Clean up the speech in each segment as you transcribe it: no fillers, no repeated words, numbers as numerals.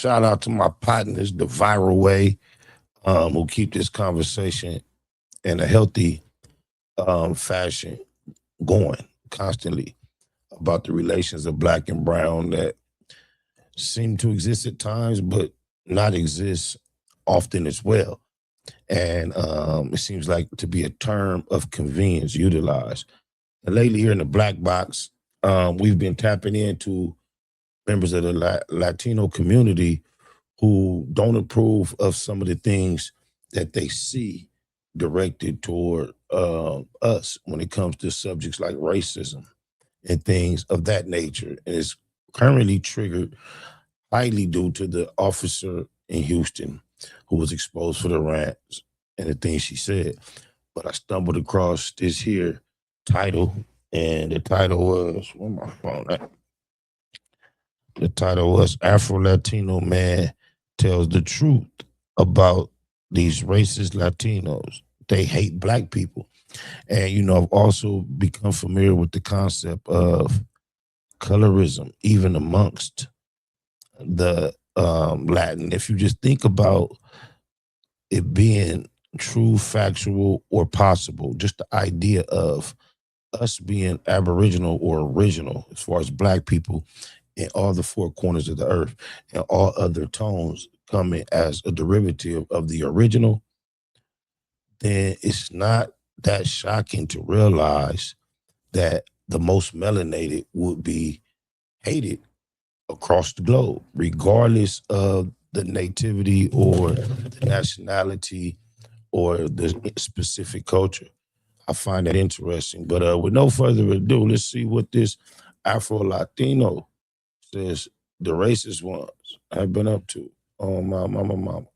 Shout out to my partners, the viral way, who keep this conversation in a healthy fashion going constantly about the relations of black and brown that seem to exist at times, but not exist often as well. And it seems like to be a term of convenience utilized. And lately, here in the black box, we've been tapping into members of the Latino community who don't approve of some of the things that they see directed toward us when it comes to subjects like racism and things of that nature. And it's currently triggered highly due to the officer in Houston who was exposed for the rants and the things she said. But I stumbled across this here title, and the title was, where my phone at? The title was Afro Latino Man Tells the Truth About These Racist Latinos. They hate black people. And, I've also become familiar with the concept of colorism, even amongst the Latin. If you just think about it being true, factual, or possible, just the idea of us being aboriginal or original as far as black people in all the four corners of the earth and all other tones coming as a derivative of the original, then it's not that shocking to realize that the most melanated would be hated across the globe, regardless of the nativity or the nationality or the specific culture. I find that interesting. But with no further ado, let's see what this Afro-Latino says the racist ones have been up to. Oh, my mama.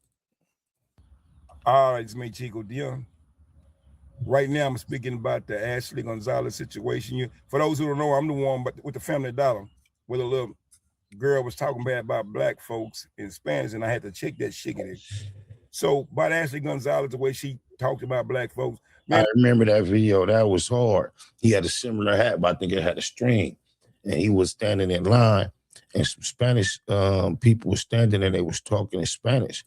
All right, it's me, Chico D. Right now, I'm speaking about the Ashley Gonzalez situation. For those who don't know, I'm the one with the Family Dollar, where the little girl was talking bad about black folks in Spanish, and I had to check that shiggity. So, about Ashley Gonzalez, the way she talked about black folks, I man. remember that video. That was hard. He had a similar hat, but I think it had a string, and he was standing in line, and some Spanish people were standing there. They was talking in Spanish.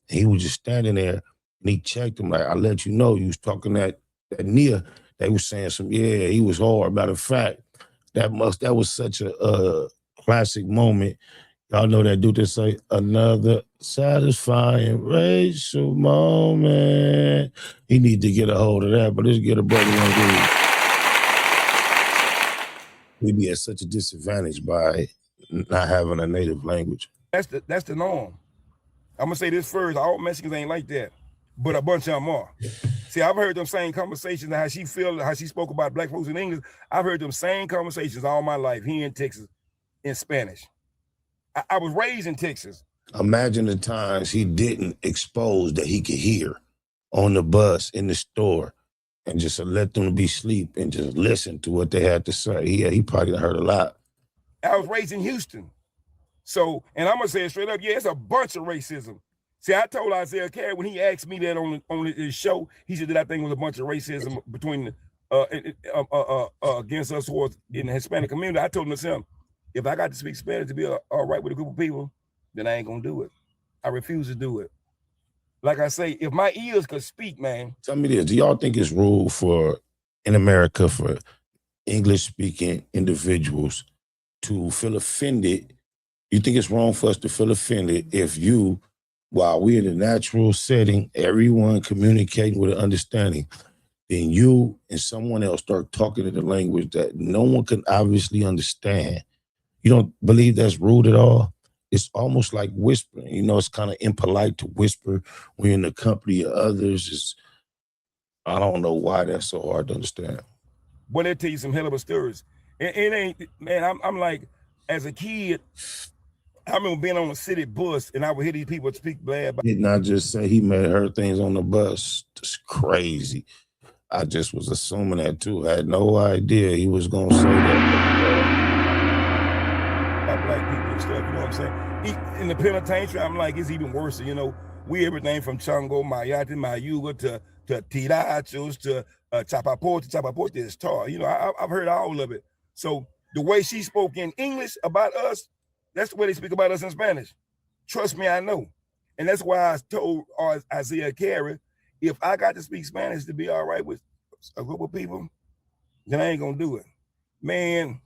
And he was just standing there, and he checked him like, "I let you know you was talking that Nia." They was saying some, yeah, he was hard. Matter of fact, that was such a classic moment. Y'all know that dude that say another satisfying racial moment. He need to get a hold of that, but let's get a brother one dude. We be at such a disadvantage by not having a native language. That's the norm. I'm gonna say this first: all Mexicans ain't like that, but a bunch of them are. See, I've heard them same conversations, how she spoke about black folks in English. I've heard them same conversations all my life here in Texas in Spanish. I was raised in Texas. Imagine the times he didn't expose that he could hear on the bus, in the store, and just let them be asleep and just listen to what they had to say. He probably heard a lot. I was raised in Houston. So, and I'm going to say it straight up, yeah, it's a bunch of racism. See, I told Isaiah Carey when he asked me that on his show, he said that I think was a bunch of racism between against us who was in the Hispanic community. I told him, if I got to speak Spanish to be all right with a group of people, then I ain't gonna do it. I refuse to do it. Like I say, if my ears could speak, man. Tell me this: do y'all think it's rule in America for English-speaking individuals to feel offended? You think it's wrong for us to feel offended if while we're in a natural setting, everyone communicating with an understanding, then you and someone else start talking in a language that no one can obviously understand? You don't believe that's rude at all? It's almost like whispering. It's kind of impolite to whisper when you're in the company of others. I don't know why that's so hard to understand. Boy, they tell you some hell of a stories. It ain't, man, I'm like, as a kid, I remember being on a city bus and I would hear these people speak bad. Did not just say he may have heard things on the bus. It's crazy. I just was assuming that too. I had no idea he was going to say that. Black people and stuff, you know what I'm saying? In the penitentiary, I'm like, it's even worse. We everything from Chango, Mayate, Mayuga to Tirachos to Chapapote is tar. I've heard all of it. So the way she spoke in English about us, that's the way they speak about us in Spanish. Trust me, I know. And that's why I told Isaiah Carey, if I got to speak Spanish to be all right with a group of people, then I ain't gonna do it. Man,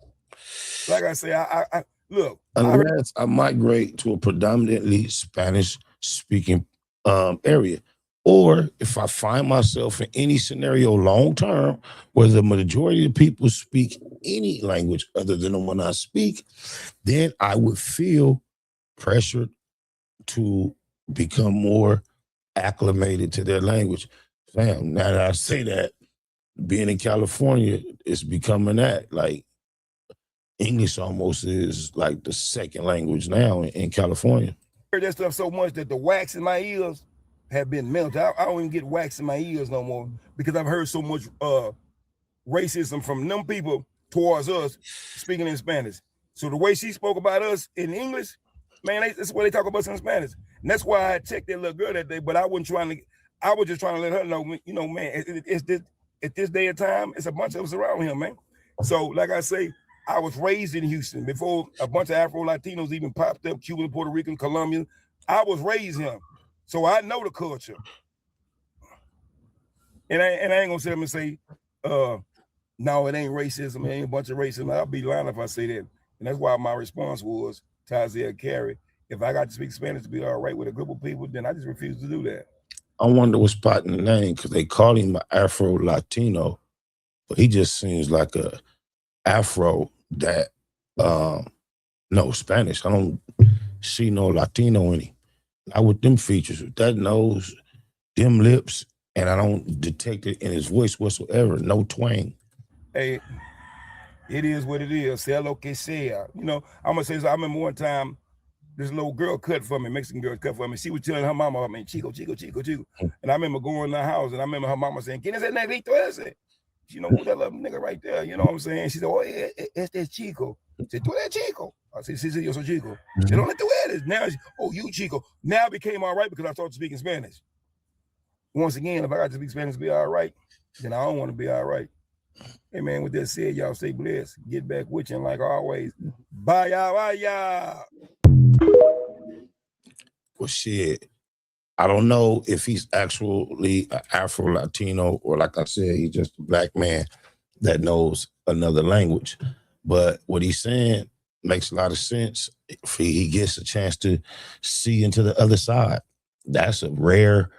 like I say, I look. Unless I migrate to a predominantly Spanish-speaking area. Or if I find myself in any scenario long-term where the majority of people speak any language other than the one I speak, then I would feel pressured to become more acclimated to their language. Damn, now that I say that, being in California is becoming that. Like, English almost is like the second language now in California. I heard that stuff so much that the wax in my ears have been melted. I don't even get wax in my ears no more because I've heard so much racism from them people towards us speaking in Spanish. So the way she spoke about us in English, man, that's the way they talk about us in Spanish. And that's why I checked that little girl that day, but I was just trying to let her know, you know, man, at this day of time, it's a bunch of us around here, man. So like I say, I was raised in Houston before a bunch of Afro Latinos even popped up, Cuban, Puerto Rican, Colombian. I was raised here. So I know the culture. And I ain't gonna sit up and say, no, it ain't racism, it ain't a bunch of racism. I'll be lying if I say that. And that's why my response was to Isaiah Carey, if I got to speak Spanish to be all right with a group of people, then I just refuse to do that. I wonder what's spotting the name, because they call him an Afro Latino, but he just seems like a Afro that no Spanish. I don't see no Latino in him. Not with them features, with that nose, them lips, and I don't detect it in his voice whatsoever. No twang. Hey, it is what it is. Sea lo que sea. You know, I'm gonna say so. I remember one time this little girl cut for me, Mexican girl cut for me. She was telling her mama, I mean, Chico, Chico, Chico, Chico. And I remember going to the house and I remember her mama saying, "¿Quién es el negrito ese?" You know, who that little nigga right there? You know what I'm saying? She said, "Oh, este es Chico." I said, "Tú eres Chico?" I said, "Sí, yo soy Chico." She said, "¿Dónde tú eres?" Now, "Oh, you Chico." Now it became all right because I started speaking Spanish. Once again, if I got to speak Spanish to be all right, then I don't want to be all right. Hey, man, with that said, y'all stay blessed. Get back witching like always. Bye-ya, bye-ya. Well, shit. I don't know if he's actually an Afro-Latino or, like I said, he's just a black man that knows another language. But what he's saying makes a lot of sense if he gets a chance to see into the other side. That's a rare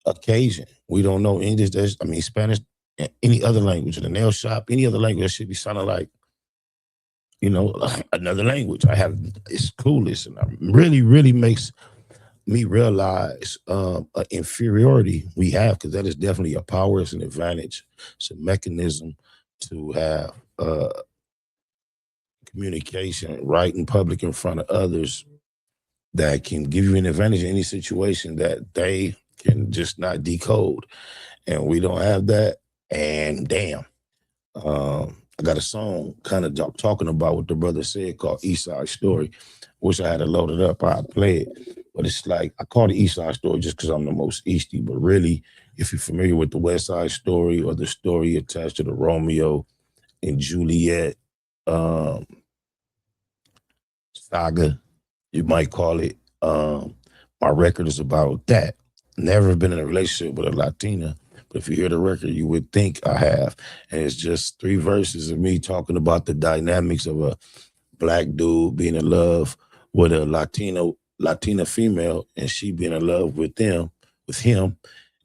occasion. We don't know English. Spanish, any other language, in the nail shop, any other language, that should be sounding like, you know, another language. It's clueless, and it really, really makes me realize an inferiority we have, because that is definitely a power, it's an advantage, it's a mechanism to have communication right in public in front of others that can give you an advantage in any situation that they can just not decode. And we don't have that, and damn. I got a song kind of talking about what the brother said called East Side Story. Wish I had it loaded up, I'd play it. But it's like, I call it East Side Story just because I'm the most Easty. But really, if you're familiar with the West Side Story or the story attached to the Romeo and Juliet saga, you might call it, my record is about that. Never been in a relationship with a Latina. But if you hear the record, you would think I have. And it's just 3 verses of me talking about the dynamics of a black dude being in love with a Latina female, and she being in love with him,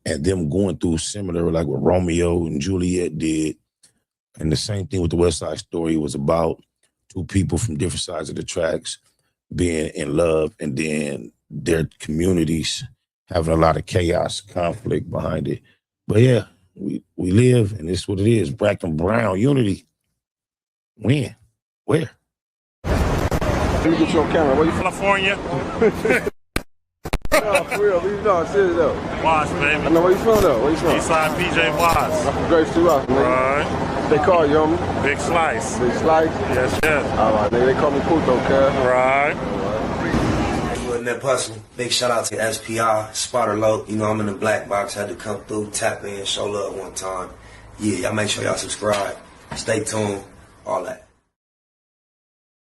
and them going through similar, like what Romeo and Juliet did. And the same thing with the West Side Story was about 2 people from different sides of the tracks being in love, and then their communities having a lot of chaos, conflict behind it. But yeah, we live, and it's what it is. Black and brown unity. When? Where? Let me get you on camera. Where you from? California. No, for real. Leave it on. Serious though. Watts, baby. I know where you from though. Where you from? Eastside PJ Watts. I'm from Grace 2 Rock, nigga. Right. They call you, homie? Big Slice. Big Slice? Yes, yes. All right, nigga. They call me Puto, cuz. Right. You in that hustle. Big shout out to SPI, Spotter Low. You know I'm in the black box. Had to come through, tap in, show love one time. Yeah, y'all make sure y'all subscribe. Stay tuned. All that.